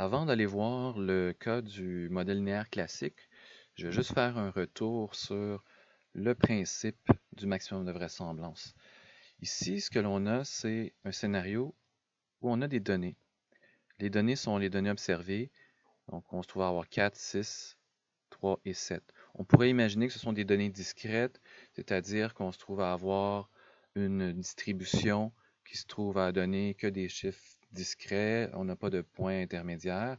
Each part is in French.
Avant d'aller voir le cas du modèle linéaire classique, je vais juste faire un retour sur le principe du maximum de vraisemblance. Ici, ce que l'on a, c'est un scénario où on a des données. Les données sont les données observées, donc on se trouve à avoir 4, 6, 3 et 7. On pourrait imaginer que ce sont des données discrètes, c'est-à-dire qu'on se trouve à avoir une distribution qui se trouve à donner que des chiffres discrets, on n'a pas de point intermédiaire,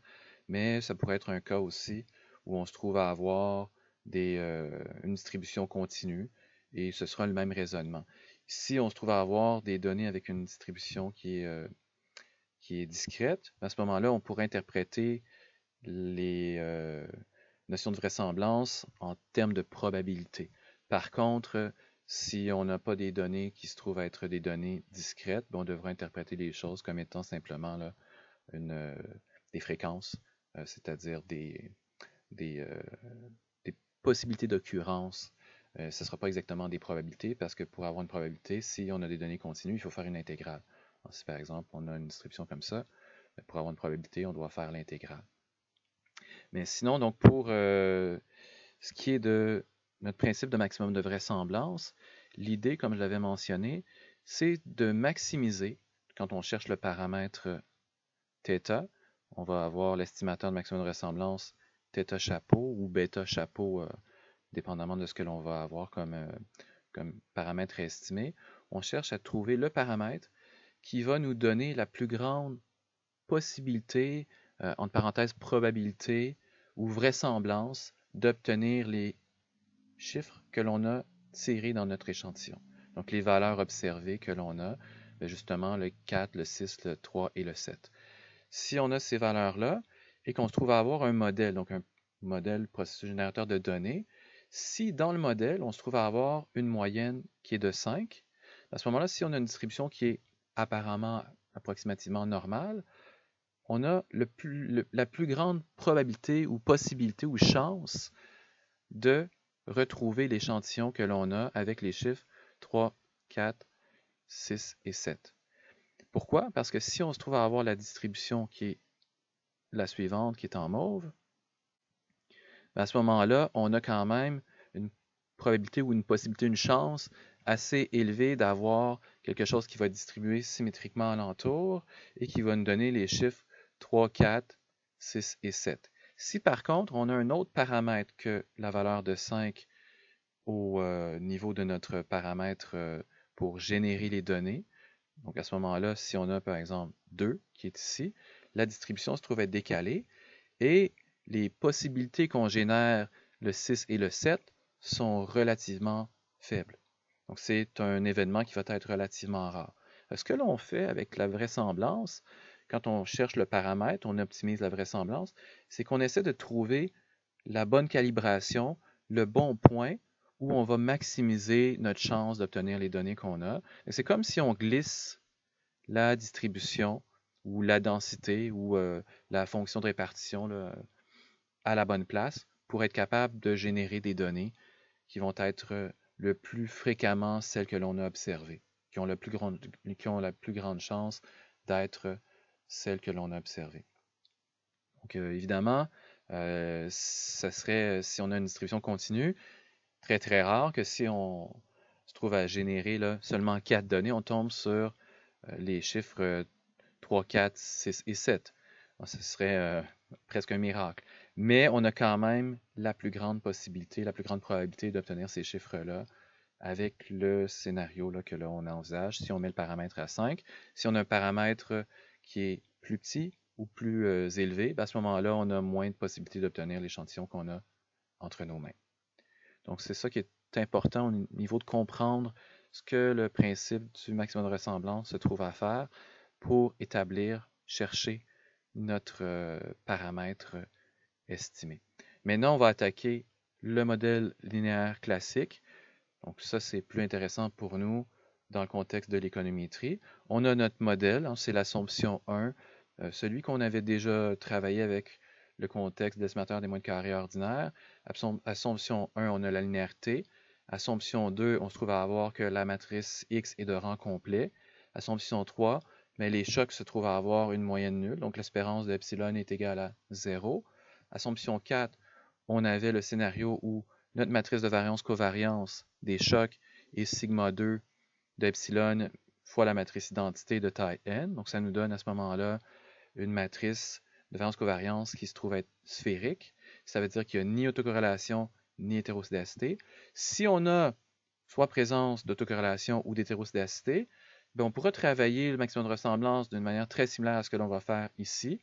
mais ça pourrait être un cas aussi où on se trouve à avoir une distribution continue et ce sera le même raisonnement. Si on se trouve à avoir des données avec une distribution qui est discrète, à ce moment-là, on pourrait interpréter les notions de vraisemblance en termes de probabilité. Par contre, si on n'a pas des données qui se trouvent à être des données discrètes, on devrait interpréter les choses comme étant simplement là, une, euh, des fréquences, c'est-à-dire des, euh, des possibilités d'occurrence. Ce ne sera pas exactement des probabilités parce que pour avoir une probabilité, si on a des données continues, il faut faire une intégrale. Alors, si par exemple on a une distribution comme ça, pour avoir une probabilité, on doit faire l'intégrale. Mais sinon, donc pour ce qui est de notre principe de maximum de vraisemblance, l'idée, comme je l'avais mentionné, c'est de maximiser, quand on cherche le paramètre θ, on va avoir l'estimateur de maximum de vraisemblance θ chapeau ou bêta chapeau, dépendamment de ce que l'on va avoir comme paramètre estimé. On cherche à trouver le paramètre qui va nous donner la plus grande possibilité, entre parenthèses probabilité ou vraisemblance d'obtenir les chiffres que l'on a tirés dans notre échantillon. Donc les valeurs observées que l'on a, justement le 4, le 6, le 3 et le 7. Si on a ces valeurs-là et qu'on se trouve à avoir un modèle, donc un modèle processus générateur de données, si dans le modèle, on se trouve à avoir une moyenne qui est de 5, à ce moment-là, si on a une distribution qui est apparemment approximativement normale, on a la plus grande probabilité ou possibilité ou chance de retrouver l'échantillon que l'on a avec les chiffres 3, 4, 6 et 7. Pourquoi? Parce que si on se trouve à avoir la distribution qui est la suivante, qui est en mauve, à ce moment-là, on a quand même une probabilité ou une possibilité, une chance assez élevée d'avoir quelque chose qui va être distribué symétriquement alentour et qui va nous donner les chiffres 3, 4, 6 et 7. Si par contre, on a un autre paramètre que la valeur de 5 au niveau de notre paramètre pour générer les données, donc à ce moment-là, si on a par exemple 2 qui est ici, la distribution se trouve être décalée et les possibilités qu'on génère le 6 et le 7 sont relativement faibles. Donc c'est un événement qui va être relativement rare. Ce que l'on fait avec la vraisemblance, quand on cherche le paramètre, on optimise la vraisemblance, c'est qu'on essaie de trouver la bonne calibration, le bon point où on va maximiser notre chance d'obtenir les données qu'on a. C'est comme si on glisse la distribution ou la densité ou la fonction de répartition là, à la bonne place pour être capable de générer des données qui vont être le plus fréquemment celles que l'on a observées, qui ont la plus grande chance d'être celles que l'on a observées. Donc évidemment, ça serait, si on a une distribution continue, très très rare que si on se trouve à générer là, seulement 4 données, on tombe sur les chiffres 3, 4, 6 et 7. Ce serait presque un miracle. Mais on a quand même la plus grande possibilité, la plus grande probabilité d'obtenir ces chiffres-là avec le scénario là, que l'on envisage. Si on met le paramètre à 5, si on a un paramètre qui est plus petit ou plus élevé, à ce moment-là, on a moins de possibilités d'obtenir l'échantillon qu'on a entre nos mains. Donc, c'est ça qui est important au niveau de comprendre ce que le principe du maximum de ressemblance se trouve à faire pour établir, chercher notre paramètre estimé. Maintenant, on va attaquer le modèle linéaire classique. Donc ça, c'est plus intéressant pour nous dans le contexte de l'économétrie. On a notre modèle, hein, c'est l'assomption 1, celui qu'on avait déjà travaillé avec le contexte de l'estimateur des moyennes carrées ordinaires. Assomption 1, on a la linéarité. Assomption 2, on se trouve à avoir que la matrice X est de rang complet. Assomption 3, mais les chocs se trouvent à avoir une moyenne nulle, donc l'espérance de epsilon est égale à 0. Assomption 4, on avait le scénario où notre matrice de variance-covariance des chocs est sigma 2 de epsilon fois la matrice identité de taille n. Donc ça nous donne à ce moment-là une matrice de variance-covariance qui se trouve être sphérique. Ça veut dire qu'il n'y a ni autocorrélation ni hétérocidacité. Si on a soit présence d'autocorrélation ou d'hétérocidacité, on pourra travailler le maximum de ressemblance d'une manière très similaire à ce que l'on va faire ici.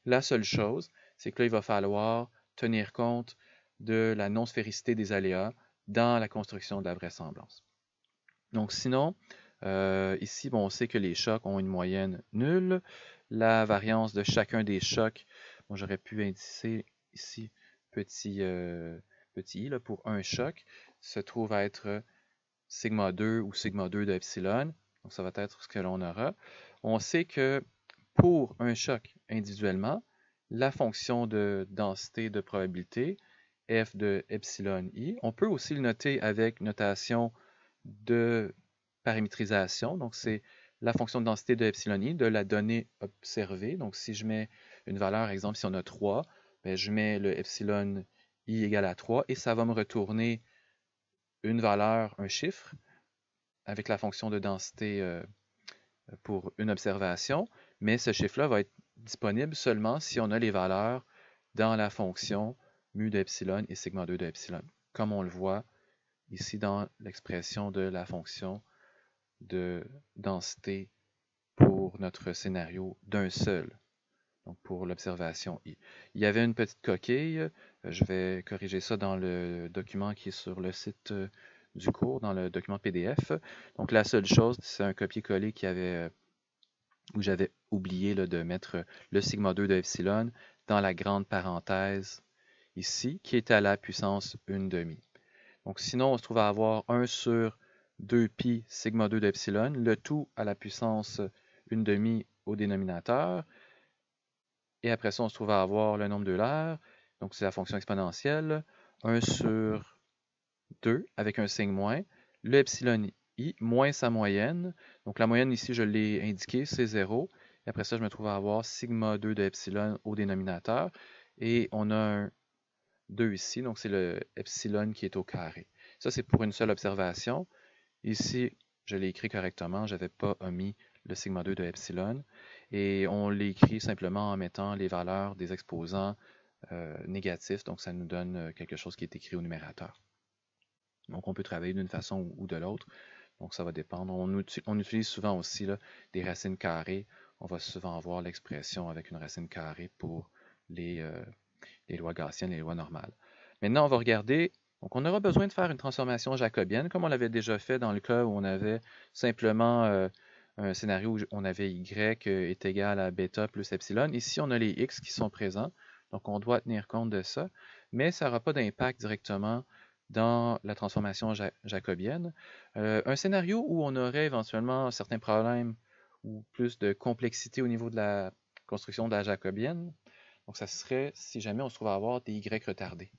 La seule chose, c'est que là, il va falloir tenir compte de la non-sphéricité des aléas dans la construction de la vraisemblance. Donc sinon, ici, on sait que les chocs ont une moyenne nulle. La variance de chacun des chocs, j'aurais pu indiquer ici petit i là, pour un choc, se trouve à être sigma 2 ou sigma 2 de epsilon. Donc ça va être ce que l'on aura. On sait que pour un choc individuellement, la fonction de densité de probabilité, f de epsilon i, on peut aussi le noter avec notation de paramétrisation. Donc, c'est la fonction de densité de epsilon i de la donnée observée. Donc, si je mets une valeur, exemple, si on a 3, je mets le epsilon i égale à 3 et ça va me retourner une valeur, un chiffre, avec la fonction de densité pour une observation. Mais ce chiffre-là va être disponible seulement si on a les valeurs dans la fonction mu de epsilon et sigma 2 de epsilon, comme on le voit ici dans l'expression de la fonction de densité pour notre scénario d'un seul, donc pour l'observation I. Il y avait une petite coquille, je vais corriger ça dans le document qui est sur le site du cours, dans le document PDF. Donc la seule chose, c'est un copier-coller où j'avais oublié là, de mettre le sigma 2 de epsilon dans la grande parenthèse ici, qui est à la puissance 1/2. Donc sinon, on se trouve à avoir 1 sur 2pi sigma 2 d'epsilon, le tout à la puissance 1/2 au dénominateur. Et après ça, on se trouve à avoir le nombre d'Euler, donc c'est la fonction exponentielle, 1 sur 2 avec un signe moins, le epsilon i moins sa moyenne. Donc la moyenne ici, je l'ai indiqué, c'est 0. Et après ça, je me trouve à avoir sigma 2 de epsilon au dénominateur. Et on a un 2 ici, donc c'est le epsilon qui est au carré. Ça, c'est pour une seule observation. Ici, je l'ai écrit correctement, je n'avais pas omis le sigma 2 de epsilon. Et on l'écrit simplement en mettant les valeurs des exposants négatifs, donc ça nous donne quelque chose qui est écrit au numérateur. Donc on peut travailler d'une façon ou de l'autre, donc ça va dépendre. On utilise souvent aussi là, des racines carrées. On va souvent avoir l'expression avec une racine carrée pour les lois gaussiennes, les lois normales. Maintenant, on va regarder, donc on aura besoin de faire une transformation jacobienne, comme on l'avait déjà fait dans le cas où on avait simplement un scénario où on avait y est égal à bêta plus epsilon. Ici, on a les x qui sont présents, donc on doit tenir compte de ça, mais ça n'aura pas d'impact directement dans la transformation jacobienne. Un scénario où on aurait éventuellement certains problèmes ou plus de complexité au niveau de la construction de la jacobienne, donc ça serait si jamais on se trouve à avoir des y retardés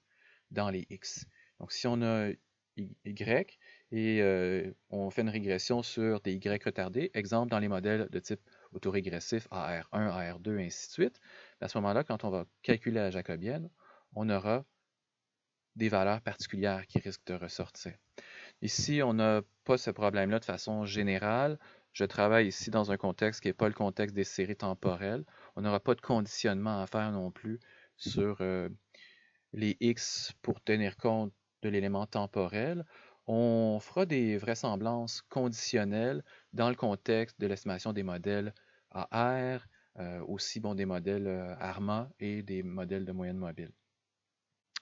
dans les x. Donc si on a y et on fait une régression sur des y retardés, exemple dans les modèles de type autorégressif AR1, AR2, et ainsi de suite, à ce moment-là, quand on va calculer la jacobienne, on aura des valeurs particulières qui risquent de ressortir. Ici, on n'a pas ce problème-là de façon générale. Je travaille ici dans un contexte qui n'est pas le contexte des séries temporelles. On n'aura pas de conditionnement à faire non plus sur les x pour tenir compte de l'élément temporel. On fera des vraisemblances conditionnelles dans le contexte de l'estimation des modèles AR, aussi des modèles ARMA et des modèles de moyenne mobile.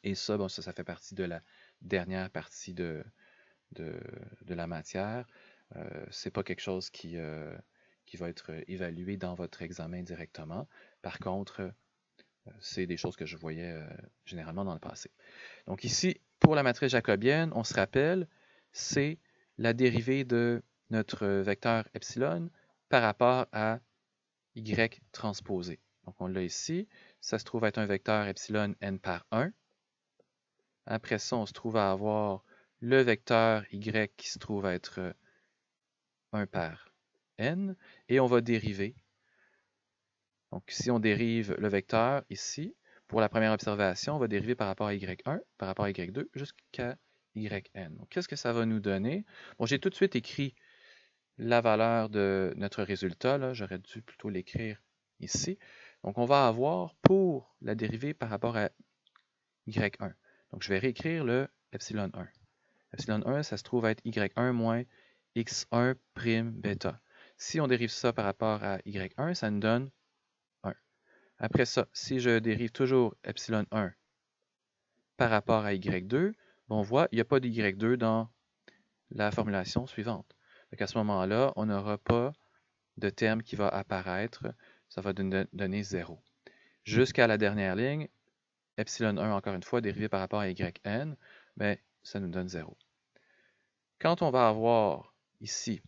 Et ça, ça fait partie de la dernière partie de la matière. Ce n'est pas quelque chose qui va être évalué dans votre examen directement. Par contre, c'est des choses que je voyais généralement dans le passé. Donc ici, pour la matrice jacobienne, on se rappelle, c'est la dérivée de notre vecteur epsilon par rapport à y transposé. Donc on l'a ici, ça se trouve être un vecteur epsilon n par 1. Après ça, on se trouve à avoir le vecteur y qui se trouve être 1 par n, et on va dériver Donc, si on dérive le vecteur ici, pour la première observation, on va dériver par rapport à y1, par rapport à y2, jusqu'à yn. Donc, qu'est-ce que ça va nous donner? Bon, j'ai tout de suite écrit la valeur de notre résultat. J'aurais dû plutôt l'écrire ici. Donc, on va avoir pour la dérivée par rapport à y1. Donc, je vais réécrire le epsilon 1. Epsilon 1, ça se trouve être y1 moins x1 prime bêta. Si on dérive ça par rapport à y1, ça nous donne 1. Après ça, si je dérive toujours epsilon 1 par rapport à y2, on voit qu'il n'y a pas de y2 dans la formulation suivante. Donc à ce moment-là, on n'aura pas de terme qui va apparaître. Ça va donner 0. Jusqu'à la dernière ligne, epsilon 1, encore une fois, dérivé par rapport à yn, ben, ça nous donne 0. Quand on va avoir ici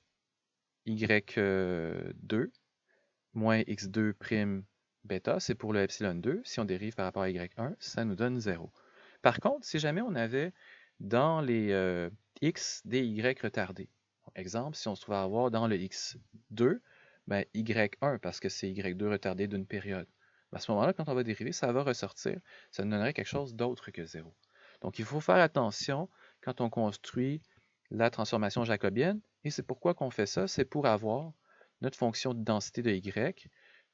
y2 moins x2 prime bêta, c'est pour le epsilon 2. Si on dérive par rapport à y1, ça nous donne 0. Par contre, si jamais on avait dans les x des y retardés, exemple, si on se trouve à avoir dans le x2, ben, y1 parce que c'est y2 retardé d'une période. À ce moment-là, quand on va dériver, ça va ressortir. Ça nous donnerait quelque chose d'autre que 0. Donc, il faut faire attention quand on construit la transformation jacobienne. Et c'est pourquoi qu'on fait ça. C'est pour avoir notre fonction de densité de y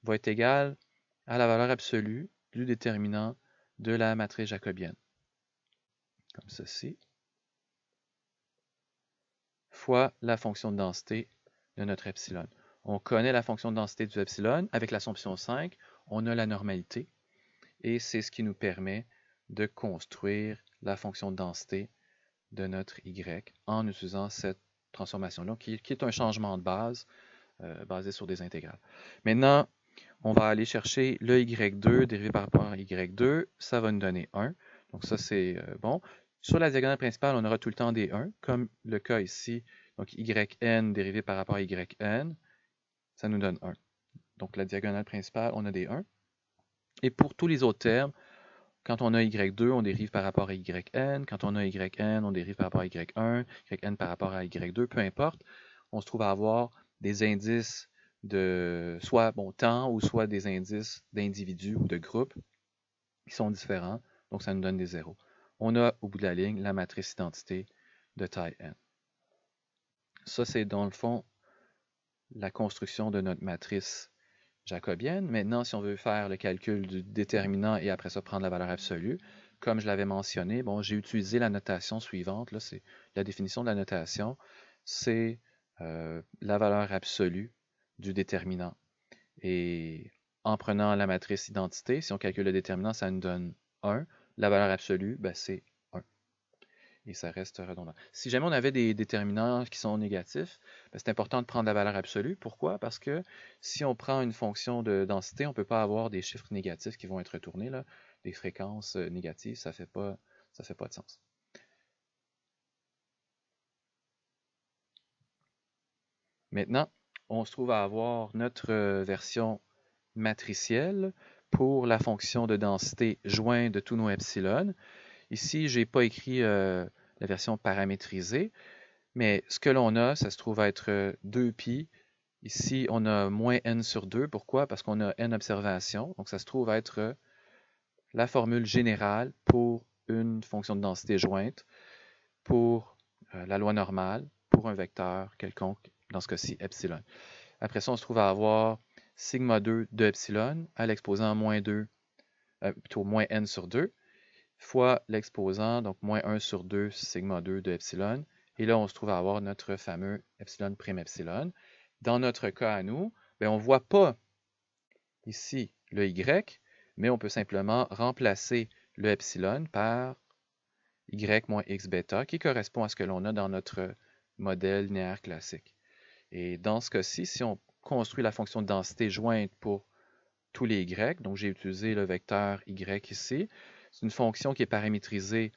va être égale à la valeur absolue du déterminant de la matrice jacobienne. Comme ceci. Fois la fonction de densité de notre epsilon. On connaît la fonction de densité du epsilon. Avec l'assomption 5, on a la normalité. Et c'est ce qui nous permet de construire la fonction de densité de notre y en utilisant cette transformation-là, qui est un changement de base basé sur des intégrales. Maintenant, on va aller chercher le y2 dérivé par rapport à y2. Ça va nous donner 1. Donc ça, c'est bon. Sur la diagonale principale, on aura tout le temps des 1, comme le cas ici. Donc yn dérivé par rapport à yn, ça nous donne 1. Donc la diagonale principale, on a des 1. Et pour tous les autres termes, quand on a y2, on dérive par rapport à yn. Quand on a yn, on dérive par rapport à y1, yn par rapport à y2, peu importe. On se trouve à avoir des indices de soit temps ou soit des indices d'individus ou de groupes qui sont différents. Donc, ça nous donne des zéros. On a, au bout de la ligne, la matrice identité de taille n. Ça, c'est dans le fond la construction de notre matrice jacobienne. Maintenant, si on veut faire le calcul du déterminant et après ça prendre la valeur absolue, comme je l'avais mentionné, bon, j'ai utilisé la notation suivante. Là, c'est la définition de la notation, c'est la valeur absolue du déterminant. Et en prenant la matrice identité, si on calcule le déterminant, ça nous donne 1. La valeur absolue, ben, c'est 1. Et ça reste redondant. Si jamais on avait des déterminants qui sont négatifs, ben, c'est important de prendre la valeur absolue. Pourquoi? Parce que si on prend une fonction de densité, on ne peut pas avoir des chiffres négatifs qui vont être retournés, là. Des fréquences négatives, ça fait pas de sens. Maintenant, on se trouve à avoir notre version matricielle pour la fonction de densité joint de tous nos epsilon. Ici, je n'ai pas écrit la version paramétrisée, mais ce que l'on a, ça se trouve être 2pi. Ici, on a moins n sur 2. Pourquoi? Parce qu'on a n observations. Donc, ça se trouve être la formule générale pour une fonction de densité jointe, pour la loi normale, pour un vecteur quelconque, dans ce cas-ci, epsilon. Après ça, on se trouve à avoir sigma 2 de epsilon à l'exposant moins 2, plutôt moins n sur 2, fois l'exposant, donc moins 1 sur 2 sigma 2 de epsilon. Et là, on se trouve à avoir notre fameux epsilon prime epsilon. Dans notre cas à nous, on ne voit pas ici le y, mais on peut simplement remplacer le epsilon par y moins x bêta, qui correspond à ce que l'on a dans notre modèle linéaire classique. Et dans ce cas-ci, si on construit la fonction de densité jointe pour tous les y, donc j'ai utilisé le vecteur y ici, c'est une fonction qui est paramétrisée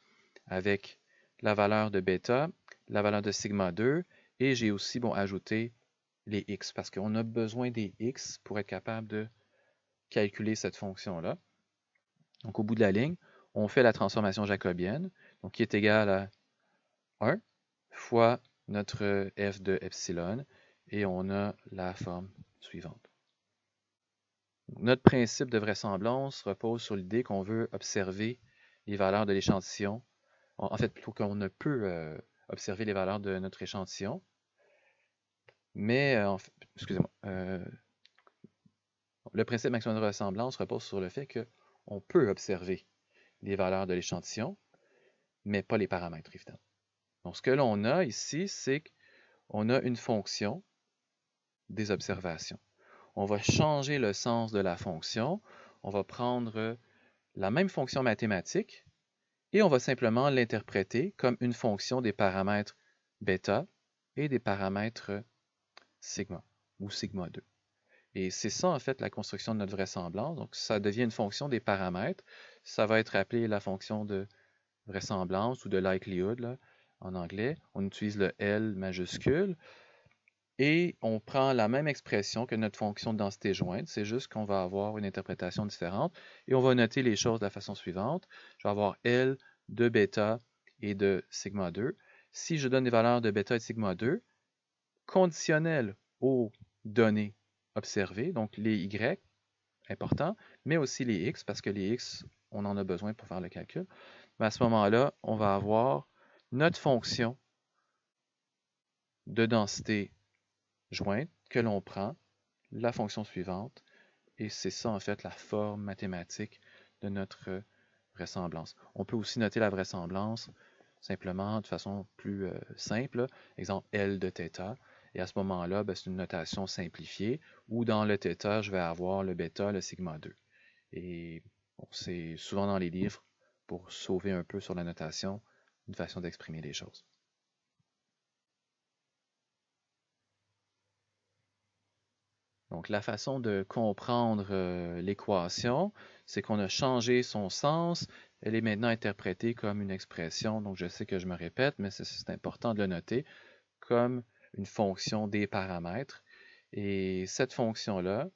avec la valeur de bêta, la valeur de sigma 2, et j'ai aussi ajouté les x, parce qu'on a besoin des x pour être capable de calculer cette fonction-là. Donc au bout de la ligne, on fait la transformation jacobienne, donc qui est égale à 1 fois notre f de epsilon, et on a la forme suivante. Notre principe de vraisemblance repose sur l'idée qu'on veut observer les valeurs de l'échantillon. En fait, plutôt qu'on ne peut observer les valeurs de notre échantillon. Mais, excusez-moi, le principe maximum de ressemblance repose sur le fait qu'on peut observer les valeurs de l'échantillon, mais pas les paramètres, évidemment. Donc, ce que l'on a ici, c'est qu'on a une fonction des observations. On va changer le sens de la fonction. On va prendre la même fonction mathématique et on va simplement l'interpréter comme une fonction des paramètres bêta et des paramètres sigma ou sigma 2. Et c'est ça, en fait, la construction de notre vraisemblance. Donc, ça devient une fonction des paramètres. Ça va être appelé la fonction de vraisemblance ou de likelihood là, en anglais. On utilise le L majuscule. Et on prend la même expression que notre fonction de densité jointe, c'est juste qu'on va avoir une interprétation différente et on va noter les choses de la façon suivante. Je vais avoir L de bêta et de sigma 2. Si je donne des valeurs de bêta et de sigma 2, conditionnelles aux données observées, donc les Y, important, mais aussi les X, parce que les X, on en a besoin pour faire le calcul. Mais à ce moment-là, on va avoir notre fonction de densité jointe que l'on prend, la fonction suivante, et c'est ça en fait la forme mathématique de notre vraisemblance. On peut aussi noter la vraisemblance simplement de façon plus simple, exemple L de θ, et à ce moment-là, c'est une notation simplifiée, où dans le θ, je vais avoir le bêta, le sigma 2. Et bon, c'est souvent dans les livres, pour sauver un peu sur la notation, une façon d'exprimer les choses. Donc, la façon de comprendre l'équation, c'est qu'on a changé son sens. Elle est maintenant interprétée comme une expression. Donc, je sais que je me répète, mais c'est important de le noter, comme une fonction des paramètres. Et cette fonction-là,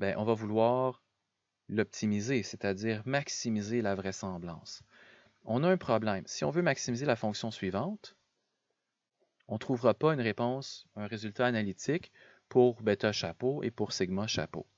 on va vouloir l'optimiser, c'est-à-dire maximiser la vraisemblance. On a un problème. Si on veut maximiser la fonction suivante, on ne trouvera pas une réponse, un résultat analytique pour bêta chapeau et pour sigma chapeau.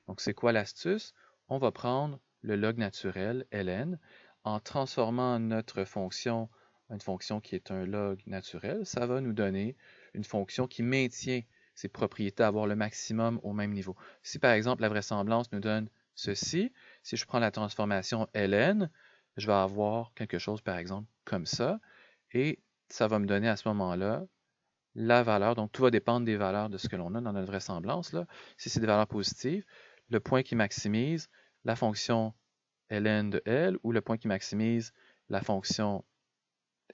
Donc, c'est quoi l'astuce? On va prendre le log naturel, ln, en transformant notre fonction en une fonction qui est un log naturel. Ça va nous donner une fonction qui maintient ses propriétés à avoir le maximum au même niveau. Si, par exemple, la vraisemblance nous donne ceci, si je prends la transformation ln, je vais avoir quelque chose, par exemple, comme ça, et ça va me donner à ce moment-là la valeur. Donc, tout va dépendre des valeurs de ce que l'on a dans notre vraisemblance. Là. Si c'est des valeurs positives, le point qui maximise la fonction ln de L ou le point qui maximise la fonction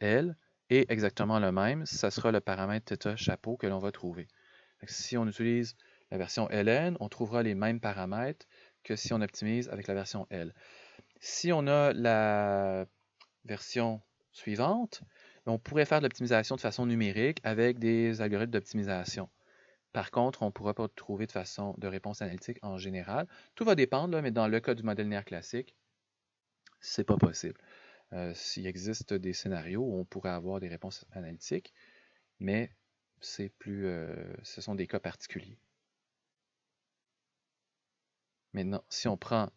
L est exactement le même. Ça sera le paramètre θ chapeau que l'on va trouver. Donc, si on utilise la version ln, on trouvera les mêmes paramètres que si on optimise avec la version L. Si on a la version suivante, on pourrait faire de l'optimisation de façon numérique avec des algorithmes d'optimisation. Par contre, on ne pourra pas trouver de façon de réponse analytique en général. Tout va dépendre, là, mais dans le cas du modèle linéaire classique, c'est pas possible. S'il existe des scénarios où on pourrait avoir des réponses analytiques, mais ce sont des cas particuliers. Maintenant, si on prend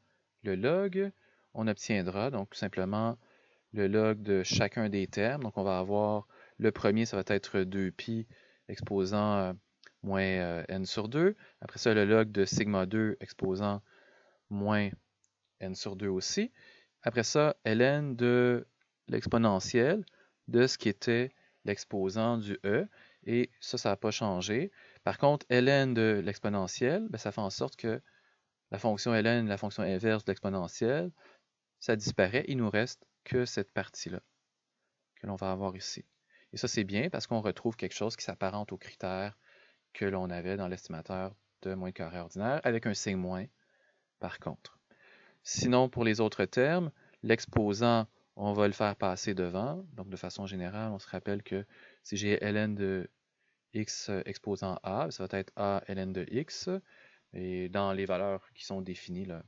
le log, on obtiendra donc tout simplement le log de chacun des termes. Donc, on va avoir le premier, ça va être 2pi exposant moins n sur 2. Après ça, le log de sigma 2 exposant moins n sur 2 aussi. Après ça, ln de l'exponentielle de ce qui était l'exposant du e. Et ça n'a pas changé. Par contre, ln de l'exponentielle, ça fait en sorte que la fonction ln, la fonction inverse de l'exponentielle, ça disparaît. Il nous reste que cette partie-là que l'on va avoir ici. Et ça, c'est bien parce qu'on retrouve quelque chose qui s'apparente aux critères que l'on avait dans l'estimateur de moins carré ordinaire avec un signe moins, par contre. Sinon, pour les autres termes, l'exposant, on va le faire passer devant. Donc, de façon générale, on se rappelle que si j'ai ln de x exposant a, ça va être a ln de x, et dans les valeurs qui sont définies, là,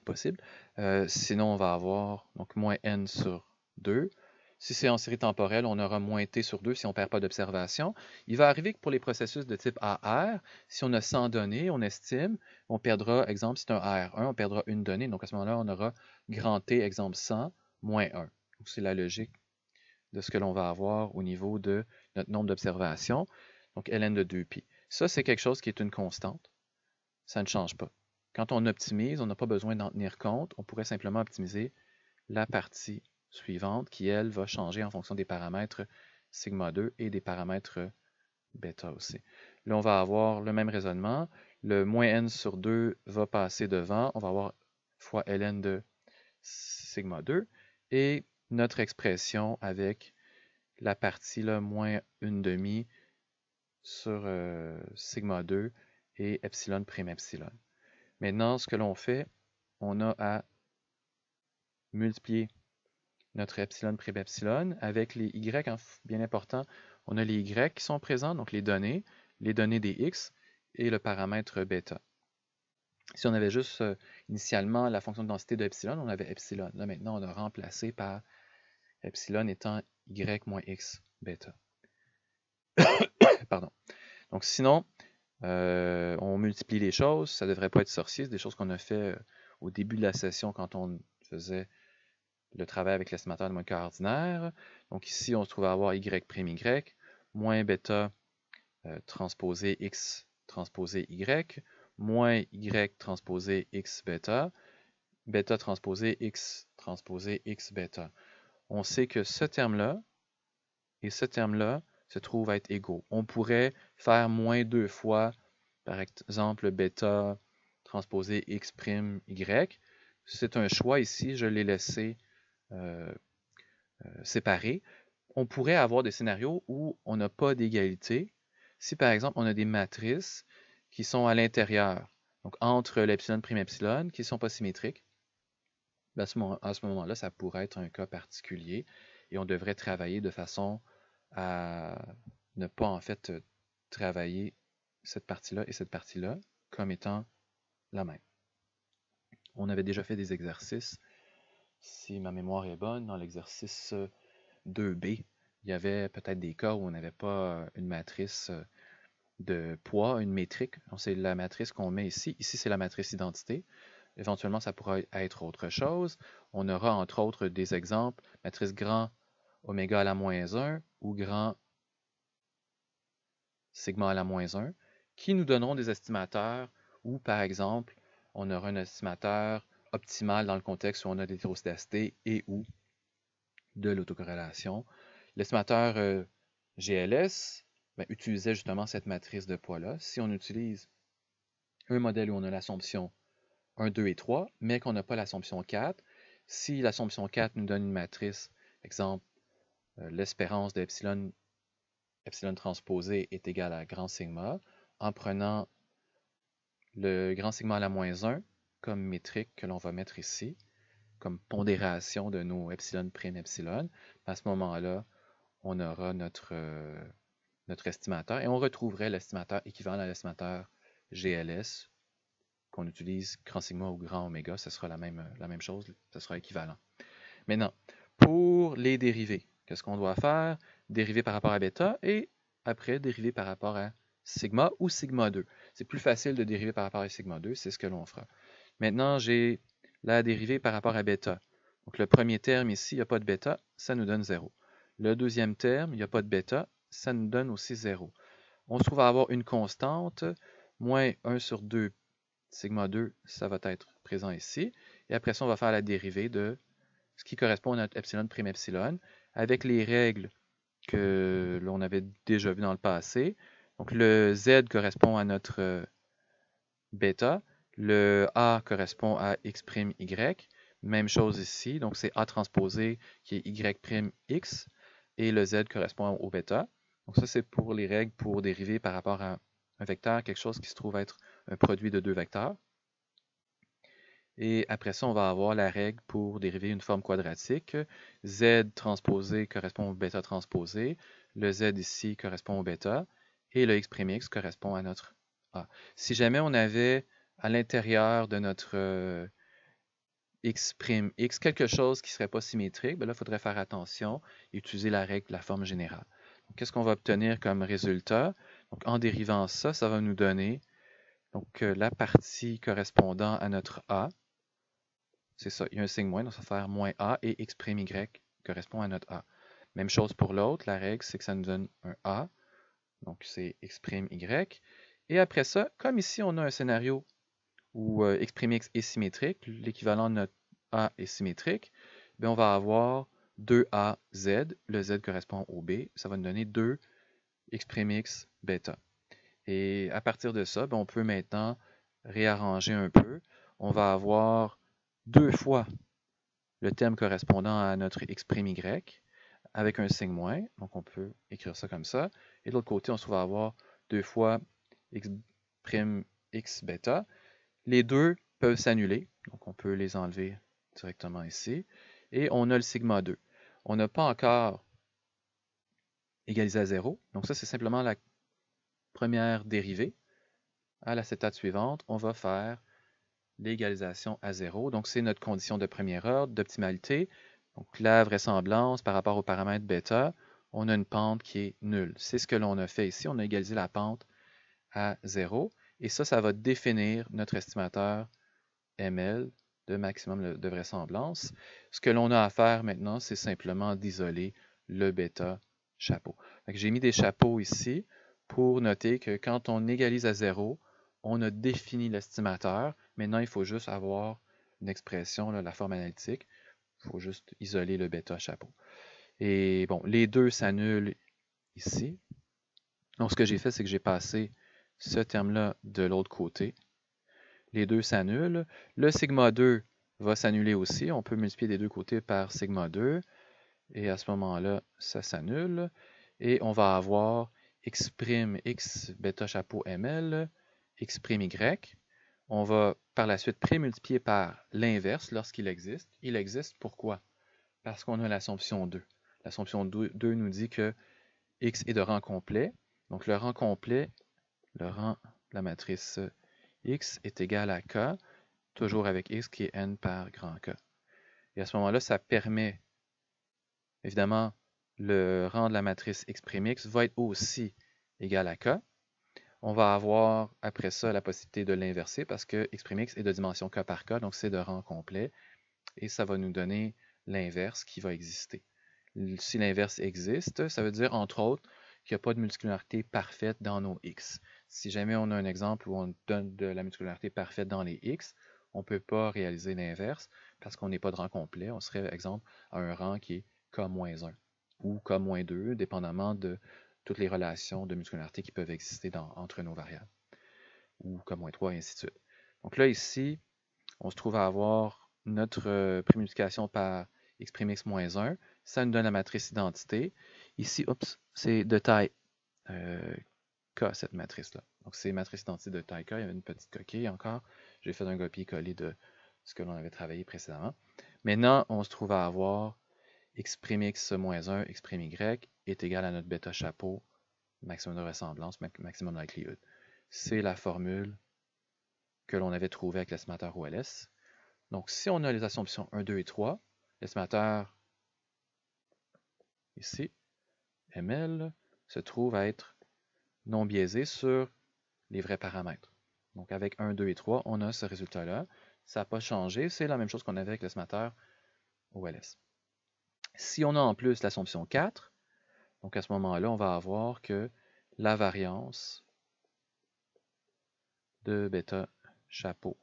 possible. Sinon, on va avoir donc moins n sur 2. Si c'est en série temporelle, on aura moins t sur 2 si on ne perd pas d'observation. Il va arriver que pour les processus de type AR, si on a 100 données, on estime, on perdra, exemple, si c'est un AR1, on perdra une donnée. Donc à ce moment-là, on aura grand T, exemple 100, moins 1. Donc c'est la logique de ce que l'on va avoir au niveau de notre nombre d'observations. Donc ln de 2pi. Ça, c'est quelque chose qui est une constante. Ça ne change pas. Quand on optimise, on n'a pas besoin d'en tenir compte. On pourrait simplement optimiser la partie suivante qui, elle, va changer en fonction des paramètres sigma 2 et des paramètres bêta aussi. Là, on va avoir le même raisonnement. Le moins n sur 2 va passer devant. On va avoir fois ln de sigma 2 et notre expression avec la partie là, moins une demi sur sigma 2 et epsilon prime epsilon. Maintenant, ce que l'on fait, on a à multiplier notre epsilon prime epsilon avec les y, bien important, on a les y qui sont présents, donc les données des x et le paramètre bêta. Si on avait juste initialement la fonction de densité de epsilon, on avait epsilon. Là maintenant, on a remplacé par epsilon étant y moins x bêta. Pardon. Donc sinon, on multiplie les choses, ça ne devrait pas être sorcier, c'est des choses qu'on a fait au début de la session quand on faisait le travail avec l'estimateur de molécule ordinaire. Donc ici, on se trouve à avoir y prime y, moins bêta transposé x transposé y, moins y transposé x bêta, bêta transposé x bêta. On sait que ce terme-là et ce terme-là se trouvent à être égaux. On pourrait faire moins 2 fois, par exemple, bêta transposé x prime y. C'est un choix ici, je l'ai laissé séparé. On pourrait avoir des scénarios où on n'a pas d'égalité. Si par exemple on a des matrices qui sont à l'intérieur, donc entre l'epsilon prime epsilon, qui ne sont pas symétriques, à ce moment-là, ça pourrait être un cas particulier et on devrait travailler de façon à ne pas en fait travailler cette partie-là et cette partie-là comme étant la même. On avait déjà fait des exercices, si ma mémoire est bonne, dans l'exercice 2B, il y avait peut-être des cas où on n'avait pas une matrice de poids, une métrique. C'est la matrice qu'on met ici. Ici, c'est la matrice identité. Éventuellement, ça pourra être autre chose. On aura entre autres des exemples, matrice grand oméga à la moins 1 ou grand sigma à la moins 1, qui nous donneront des estimateurs où, par exemple, on aura un estimateur optimal dans le contexte où on a des l'hétéroscédacité et ou de l'autocorrélation. L'estimateur GLS utilisait justement cette matrice de poids-là. Si on utilise un modèle où on a l'assomption 1, 2 et 3, mais qu'on n'a pas l'assomption 4, si l'assomption 4 nous donne une matrice, exemple, l'espérance de epsilon transposé est égale à grand sigma, en prenant le grand sigma à la moins 1 comme métrique que l'on va mettre ici, comme pondération de nos epsilon prime epsilon, à ce moment-là, on aura notre estimateur et on retrouverait l'estimateur équivalent à l'estimateur GLS qu'on utilise grand sigma ou grand oméga, ce sera la même chose, ce sera équivalent. Maintenant, pour les dérivés, qu'est-ce qu'on doit faire? Dériver par rapport à bêta et après dériver par rapport à sigma ou sigma 2. C'est plus facile de dériver par rapport à sigma 2, c'est ce que l'on fera. Maintenant, j'ai la dérivée par rapport à bêta. Donc le premier terme ici, il n'y a pas de bêta, ça nous donne 0. Le deuxième terme, il n'y a pas de bêta, ça nous donne aussi 0. On se trouve à avoir une constante, moins 1 sur 2 sigma 2, ça va être présent ici. Et après ça, on va faire la dérivée de ce qui correspond à notre epsilon prime epsilon avec les règles que l'on avait déjà vues dans le passé. Donc le Z correspond à notre bêta, le A correspond à x', y. Même chose ici, donc c'est A transposé qui est y' x et le Z correspond au bêta. Donc ça c'est pour les règles pour dériver par rapport à un vecteur, quelque chose qui se trouve être un produit de deux vecteurs. Et après ça, on va avoir la règle pour dériver une forme quadratique. Z transposé correspond au bêta transposé. Le Z ici correspond au bêta. Et le x' correspond à notre A. Si jamais on avait à l'intérieur de notre x', x, quelque chose qui ne serait pas symétrique, ben là, il faudrait faire attention et utiliser la règle de la forme générale. Qu'est-ce qu'on va obtenir comme résultat? Donc, en dérivant ça, ça va nous donner donc, la partie correspondant à notre a. C'est ça, il y a un signe moins, donc ça va faire moins a et x' y correspond à notre a. Même chose pour l'autre, la règle, c'est que ça nous donne un a, donc c'est x' y. Et après ça, comme ici, on a un scénario où x' est symétrique, l'équivalent de notre a est symétrique, bien, on va avoir 2az, le z correspond au b, ça va nous donner 2x' bêta. Et à partir de ça, bien, on peut maintenant réarranger un peu. On va avoir 2 fois le terme correspondant à notre x' y avec un signe moins. Donc, on peut écrire ça comme ça. Et de l'autre côté, on se trouve à avoir 2 fois x' x bêta. Les deux peuvent s'annuler. Donc, on peut les enlever directement ici. Et on a le sigma 2. On n'a pas encore égalisé à 0. Donc, ça, c'est simplement la première dérivée. À la étape suivante, on va faire l'égalisation à 0. Donc, c'est notre condition de premier ordre d'optimalité. Donc, la vraisemblance par rapport au paramètre bêta, on a une pente qui est nulle. C'est ce que l'on a fait ici. On a égalisé la pente à 0. Et ça va définir notre estimateur ML de maximum de vraisemblance. Ce que l'on a à faire maintenant, c'est simplement d'isoler le bêta chapeau. J'ai mis des chapeaux ici pour noter que quand on égalise à 0, on a défini l'estimateur. Maintenant, il faut juste avoir une expression, là, la forme analytique. Il faut juste isoler le bêta chapeau. Et bon, les deux s'annulent ici. Donc, ce que j'ai fait, c'est que j'ai passé ce terme-là de l'autre côté. Les deux s'annulent. Le sigma 2 va s'annuler aussi. On peut multiplier des deux côtés par sigma 2. Et à ce moment-là, ça s'annule. Et on va avoir x' x bêta chapeau ml, x' y. On va par la suite prémultiplier par l'inverse lorsqu'il existe. Il existe pourquoi? Parce qu'on a l'assomption 2. L'assomption 2 nous dit que x est de rang complet. Donc le rang complet, le rang de la matrice x est égal à k, toujours avec x qui est n par grand K. Et à ce moment-là, ça permet, évidemment, le rang de la matrice x' x va être aussi égal à k. On va avoir, après ça, la possibilité de l'inverser parce que x' x est de dimension k par k, donc c'est de rang complet. Et ça va nous donner l'inverse qui va exister. Si l'inverse existe, ça veut dire, entre autres, qu'il n'y a pas de multicularité parfaite dans nos x. Si jamais on a un exemple où on donne de la multicularité parfaite dans les x, on ne peut pas réaliser l'inverse parce qu'on n'est pas de rang complet. On serait, par exemple, à un rang qui est k-1 ou k-2, dépendamment de toutes les relations de multicularité qui peuvent exister entre nos variables, ou k-3, et ainsi de suite. Donc là, ici, on se trouve à avoir notre prémultiplication par x' x-1. Ça nous donne la matrice identité. Ici, c'est de taille K, cette matrice-là. Donc, c'est matrice identité de taille K. Il y avait une petite coquille encore. J'ai fait un copier-coller de ce que l'on avait travaillé précédemment. Maintenant, on se trouve à avoir x' x-1, x' y est égal à notre bêta chapeau, maximum de ressemblance, maximum de likelihood. C'est la formule que l'on avait trouvée avec l'estimateur OLS. Donc, si on a les assumptions 1, 2 et 3, l'estimateur ici, ML, se trouve à être non biaisé sur les vrais paramètres. Donc, avec 1, 2 et 3, on a ce résultat-là. Ça n'a pas changé. C'est la même chose qu'on avait avec l'estimateur OLS. Si on a en plus l'assomption 4, donc à ce moment-là, on va avoir que la variance de bêta chapeau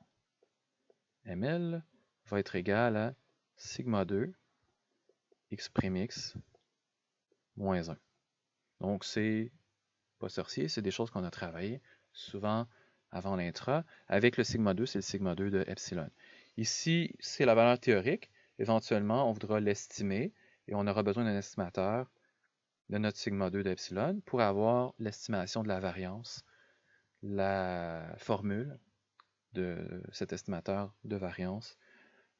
ML va être égale à sigma 2 x' x moins 1. Donc, c'est pas sorcier, c'est des choses qu'on a travaillées souvent avant l'intra. Avec le sigma 2, c'est le sigma 2 de epsilon. Ici, c'est la valeur théorique. Éventuellement, on voudra l'estimer et on aura besoin d'un estimateur de notre sigma 2 d'epsilon pour avoir l'estimation de la variance, la formule de cet estimateur de variance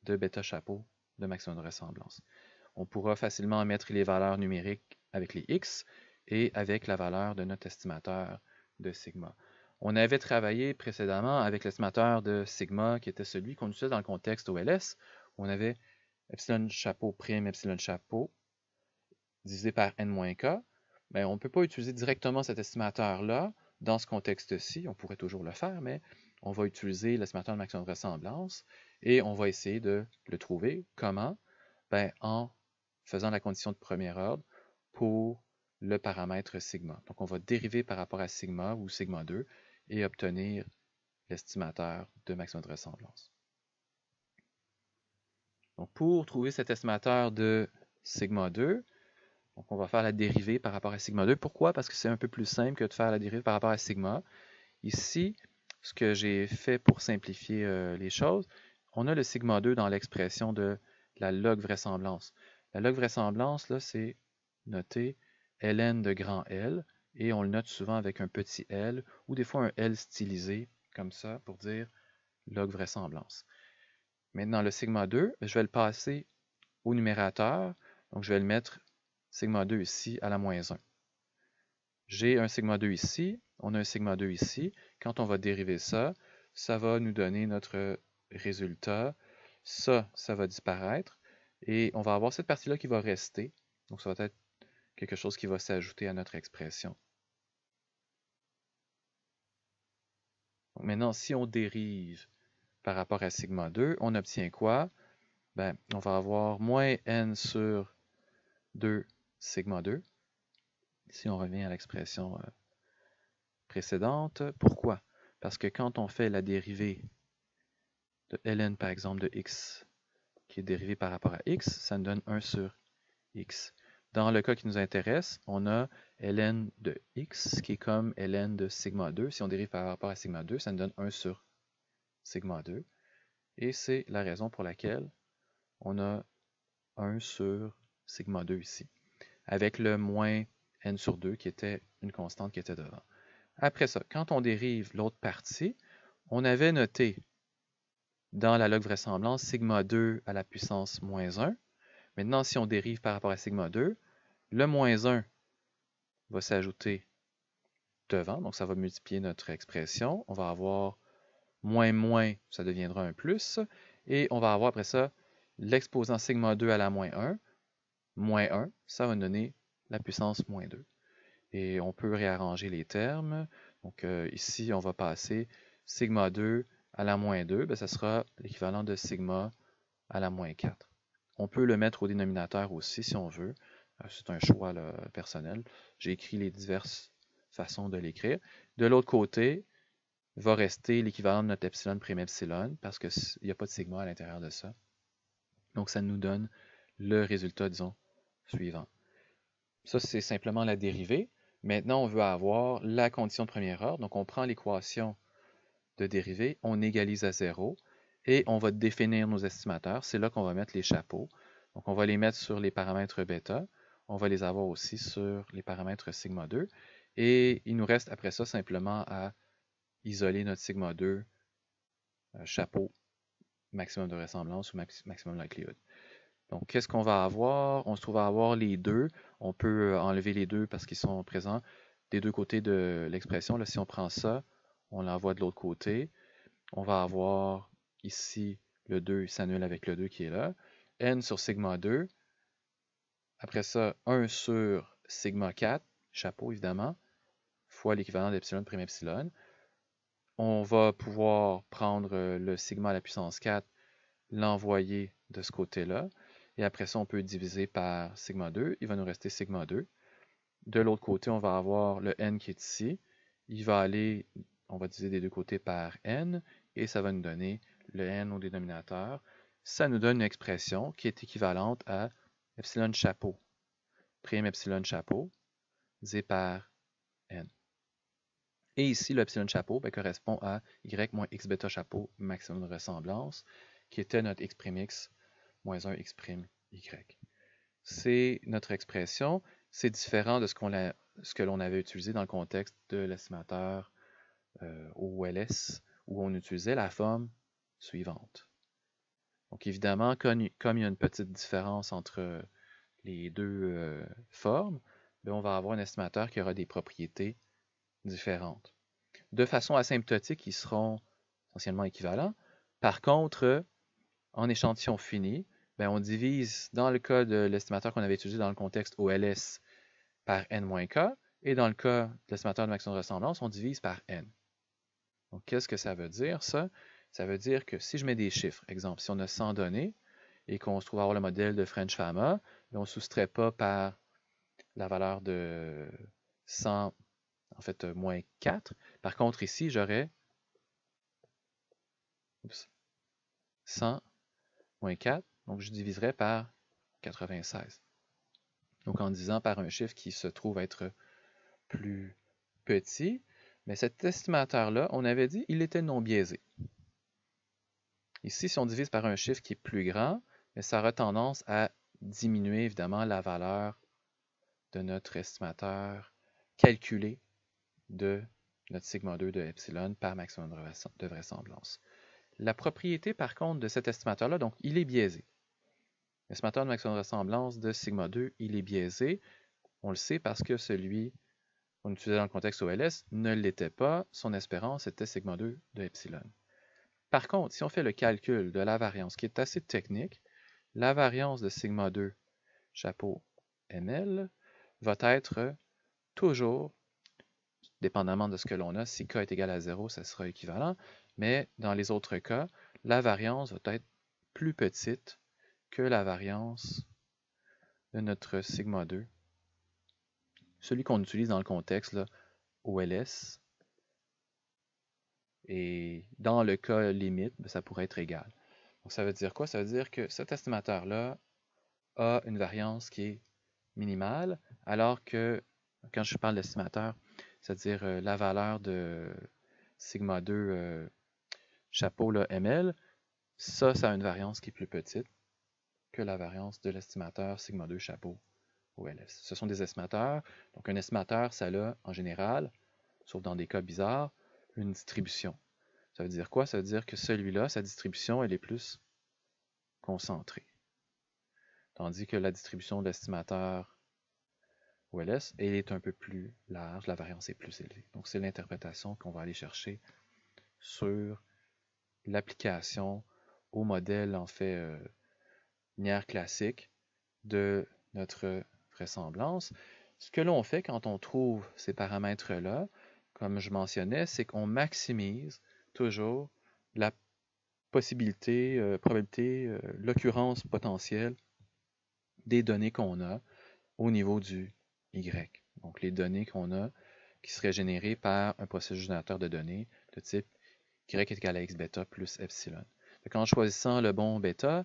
de bêta chapeau de maximum de ressemblance. On pourra facilement mettre les valeurs numériques avec les x et avec la valeur de notre estimateur de sigma. On avait travaillé précédemment avec l'estimateur de sigma qui était celui qu'on utilisait dans le contexte OLS on avait epsilon chapeau prime epsilon chapeau divisé par n-k, ben, on ne peut pas utiliser directement cet estimateur-là dans ce contexte-ci. On pourrait toujours le faire, mais on va utiliser l'estimateur de maximum de vraisemblance et on va essayer de le trouver. Comment? Ben, en faisant la condition de premier ordre pour le paramètre sigma. Donc, on va dériver par rapport à sigma ou sigma 2 et obtenir l'estimateur de maximum de vraisemblance. Donc, pour trouver cet estimateur de sigma 2, donc on va faire la dérivée par rapport à sigma 2. Pourquoi? Parce que c'est un peu plus simple que de faire la dérivée par rapport à sigma. Ici, ce que j'ai fait pour simplifier les choses, on a le sigma 2 dans l'expression de la log vraisemblance. La log vraisemblance, là, c'est noté ln de grand L, et on le note souvent avec un petit l, ou des fois un L stylisé, comme ça, pour dire log vraisemblance. Maintenant, le sigma 2, je vais le passer au numérateur, donc je vais le mettre sigma 2 ici à la moins 1. J'ai un sigma 2 ici, on a un sigma 2 ici. Quand on va dériver ça, ça va nous donner notre résultat. Ça va disparaître. Et on va avoir cette partie-là qui va rester. Donc, ça va être quelque chose qui va s'ajouter à notre expression. Donc, maintenant, si on dérive par rapport à sigma 2, on obtient quoi? Ben, on va avoir moins n sur 2 sigma 2. Si on revient à l'expression précédente. Pourquoi? Parce que quand on fait la dérivée de ln, par exemple, de x, qui est dérivée par rapport à x, ça nous donne 1 sur x. Dans le cas qui nous intéresse, on a ln de x, qui est comme ln de sigma 2. Si on dérive par rapport à sigma 2, ça nous donne 1 sur sigma 2. Et c'est la raison pour laquelle on a 1 sur sigma 2 ici, avec le moins n sur 2, qui était une constante qui était devant. Après ça, quand on dérive l'autre partie, on avait noté dans la log vraisemblance sigma 2 à la puissance moins 1. Maintenant, si on dérive par rapport à sigma 2, le moins 1 va s'ajouter devant, donc ça va multiplier notre expression. On va avoir moins moins, ça deviendra un plus, et on va avoir après ça l'exposant sigma 2 à la moins 1, ça va donner la puissance moins 2. Et on peut réarranger les termes. Donc ici, on va passer sigma 2 à la moins 2, ben, ça sera l'équivalent de sigma à la moins 4. On peut le mettre au dénominateur aussi si on veut. C'est un choix là, personnel. J'ai écrit les diverses façons de l'écrire. De l'autre côté, va rester l'équivalent de notre epsilon prime epsilon parce qu'il n'y a pas de sigma à l'intérieur de ça. Donc ça nous donne le résultat, disons, suivant. Ça, c'est simplement la dérivée. Maintenant, on veut avoir la condition de premier ordre. Donc, on prend l'équation de dérivée, on égalise à 0 et on va définir nos estimateurs. C'est là qu'on va mettre les chapeaux. Donc, on va les mettre sur les paramètres bêta. On va les avoir aussi sur les paramètres sigma 2. Et il nous reste après ça simplement à isoler notre sigma 2 chapeau maximum de vraisemblance ou maximum de likelihood. Donc, qu'est-ce qu'on va avoir? On se trouve à avoir les deux. On peut enlever les deux parce qu'ils sont présents des deux côtés de l'expression. Là, si on prend ça, on l'envoie de l'autre côté. On va avoir ici le 2 s'annule avec le 2 qui est là. N sur sigma 2. Après ça, 1 sur sigma 4, chapeau évidemment, fois l'équivalent d'epsilon prime epsilon. On va pouvoir prendre le sigma à la puissance 4, l'envoyer de ce côté-là. Et après ça, on peut diviser par sigma 2. Il va nous rester sigma 2. De l'autre côté, on va avoir le n qui est ici. Il va aller, on va diviser des deux côtés par n, et ça va nous donner le n au dénominateur. Ça nous donne une expression qui est équivalente à epsilon chapeau, prime epsilon chapeau, divisé par n. Et ici, l'epsilon chapeau correspond à y moins x bêta chapeau maximum de ressemblance, qui était notre x' moins 1 x' y. C'est notre expression. C'est différent de ce que l'on avait utilisé dans le contexte de l'estimateur OLS, où on utilisait la forme suivante. Donc évidemment, comme il y a une petite différence entre les deux formes, on va avoir un estimateur qui aura des propriétés différentes. De façon asymptotique, ils seront essentiellement équivalents. Par contre, en échantillon fini, ben on divise dans le cas de l'estimateur qu'on avait utilisé dans le contexte OLS par n-k, et dans le cas de l'estimateur de maximum de ressemblance, on divise par n. Donc, qu'est-ce que ça veut dire, ça? Ça veut dire que si je mets des chiffres, exemple, si on a 100 données et qu'on se trouve avoir le modèle de French-Fama, on ne soustrait pas par la valeur de 100, en fait, moins 4. Par contre, ici, j'aurais 100 moins 4, donc je diviserais par 96. Donc, en disant par un chiffre qui se trouve être plus petit, mais cet estimateur-là, on avait dit il était non biaisé. Ici, si on divise par un chiffre qui est plus grand, mais ça aura tendance à diminuer évidemment la valeur de notre estimateur calculé de notre sigma 2 de epsilon par maximum de vraisemblance. La propriété, par contre, de cet estimateur-là, donc, il est biaisé. L'estimateur de maximum de vraisemblance de sigma 2, il est biaisé. On le sait parce que celui qu'on utilisait dans le contexte OLS ne l'était pas. Son espérance était sigma 2 de epsilon. Par contre, si on fait le calcul de la variance, qui est assez technique, la variance de sigma 2 chapeau ml va être toujours, dépendamment de ce que l'on a, si k est égal à 0, ça sera équivalent, mais dans les autres cas, la variance va être plus petite que la variance de notre sigma 2, celui qu'on utilise dans le contexte là, OLS, et dans le cas limite, ça pourrait être égal. Donc ça veut dire quoi? Ça veut dire que cet estimateur-là a une variance qui est minimale, alors que quand je parle d'estimateur, c'est-à-dire la valeur de sigma 2 chapeau là, ml, ça a une variance qui est plus petite que la variance de l'estimateur sigma 2 chapeau OLS. Ce sont des estimateurs. Donc un estimateur, ça a en général, sauf dans des cas bizarres, une distribution. Ça veut dire quoi? Ça veut dire que celui-là, sa distribution, elle est plus concentrée. Tandis que la distribution de l'estimateur OLS, elle est un peu plus large, la variance est plus élevée. Donc c'est l'interprétation qu'on va aller chercher sur l'application au modèle en fait linéaire classique de notre vraisemblance. Ce que l'on fait quand on trouve ces paramètres-là, comme je mentionnais, c'est qu'on maximise toujours la possibilité, probabilité, l'occurrence potentielle des données qu'on a au niveau du Y. Donc les données qu'on a qui seraient générées par un processus générateur de données de type Y est égal à X bêta plus epsilon. Donc en choisissant le bon bêta,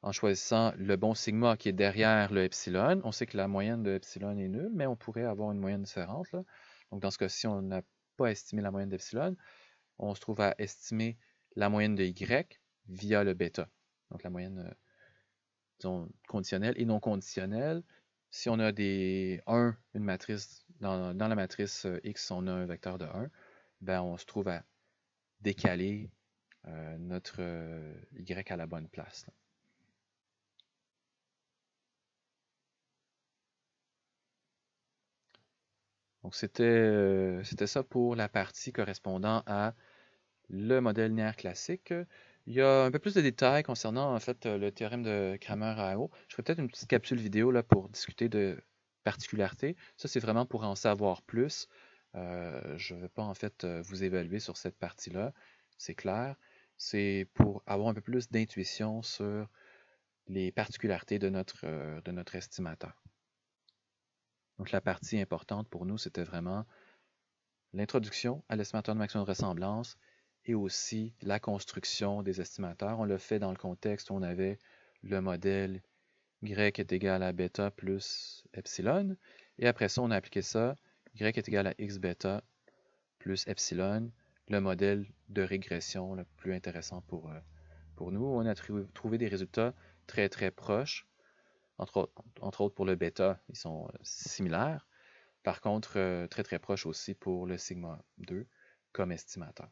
en choisissant le bon sigma qui est derrière le epsilon, on sait que la moyenne de epsilon est nulle, mais on pourrait avoir une moyenne différente. Là. Donc dans ce cas-ci, on n'a pas estimé la moyenne d'epsilon, on se trouve à estimer la moyenne de Y via le bêta. Donc la moyenne disons, conditionnelle et non conditionnelle. Si on a des 1, une matrice, dans la matrice X, on a un vecteur de 1, ben on se trouve à décaler notre Y à la bonne place. Là. Donc c'était ça pour la partie correspondant à le modèle linéaire classique. Il y a un peu plus de détails concernant en fait le théorème de Cramer-Hao. Je ferai peut-être une petite capsule vidéo là, pour discuter de particularités. Ça, c'est vraiment pour en savoir plus. Je ne vais pas en fait vous évaluer sur cette partie-là, c'est clair. C'est pour avoir un peu plus d'intuition sur les particularités de notre estimateur. Donc la partie importante pour nous, c'était vraiment l'introduction à l'estimateur de maximum de ressemblance et aussi la construction des estimateurs. On l'a fait dans le contexte où on avait le modèle Y est égal à bêta plus epsilon. Et après ça, on a appliqué ça, Y est égal à X bêta plus epsilon, le modèle de régression le plus intéressant pour nous. On a trouvé des résultats très très proches. Entre autres pour le bêta, ils sont similaires. Par contre, très très proches aussi pour le sigma 2 comme estimateur.